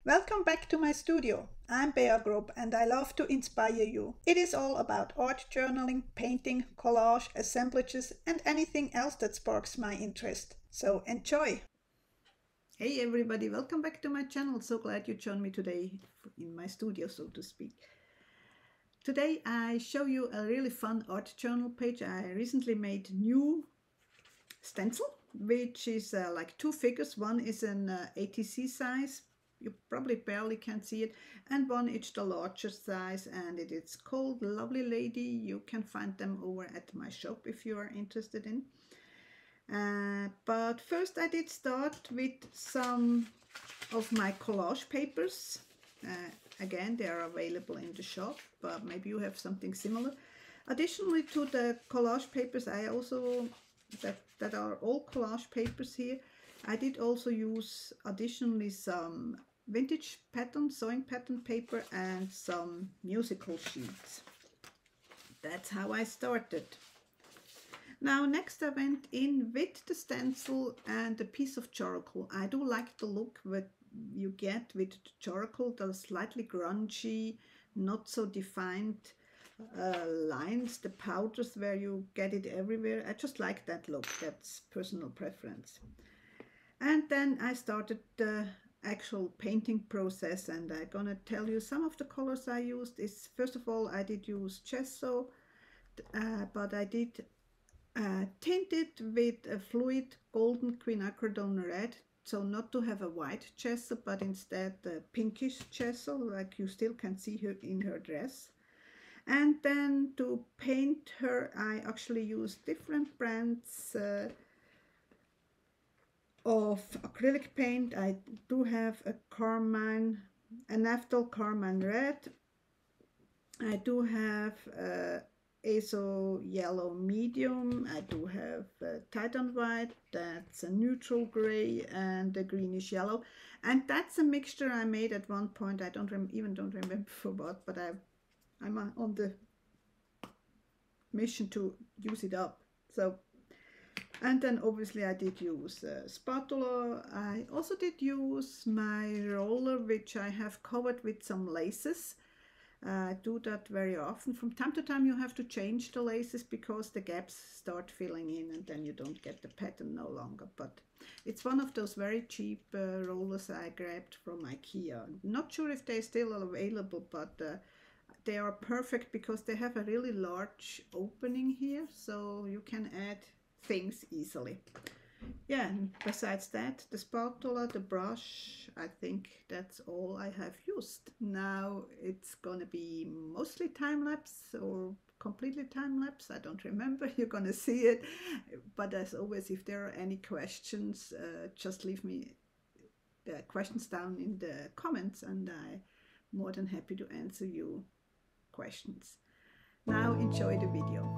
Welcome back to my studio. I'm Bea Grob and I love to inspire you. It is all about art journaling, painting, collage, assemblages and anything else that sparks my interest. So enjoy! Hey everybody, welcome back to my channel. So glad you joined me today in my studio, so to speak. Today I show you a really fun art journal page. I recently made new stencil, which is like two figures. One is an ATC size. You probably barely can see it, and one is the larger size, and it is called Lovely Lady. You can find them over at my shop if you are interested in. But first I did start with some of my collage papers. Again, they are available in the shop, but maybe you have something similar. Additionally to the collage papers, I also, that are all collage papers here, I did also use additionally some vintage pattern, sewing pattern paper and some musical sheets. That's how I started. Now next I went in with the stencil and a piece of charcoal. I do like the look that you get with the charcoal, the slightly grungy, not so defined lines, the powders where you get it everywhere. I just like that look. That's personal preference. And then I started the actual painting process, and I'm gonna tell you some of the colors I used. Is first of all, I did use gesso, but I did tint it with a fluid golden quinacridone red, so not to have a white gesso, but instead a pinkish gesso, like you still can see her in her dress. And then to paint her, I actually used different brands of acrylic paint. I do have a carmine, a naphthol carmine red. I do have azo yellow medium. I do have Titan white, that's a neutral gray, and a greenish yellow. And that's a mixture I made at one point. I don't remember for what, but I'm on the mission to use it up. So, and then obviously I did use a spatula. I also did use my roller, which I have covered with some laces. I do that very often. From time to time you have to change the laces because the gaps start filling in and then you don't get the pattern no longer. But it's one of those very cheap rollers I grabbed from IKEA. Not sure if they're still available, but they are perfect because they have a really large opening here, so you can add things easily. Yeah, and besides that, the spatula, the brush, I think that's all I have used. Now it's gonna be mostly time-lapse or completely time-lapse, I don't remember. You're gonna see it, but as always, if there are any questions, just leave me the questions down in the comments and I'm more than happy to answer you questions. Now enjoy the video.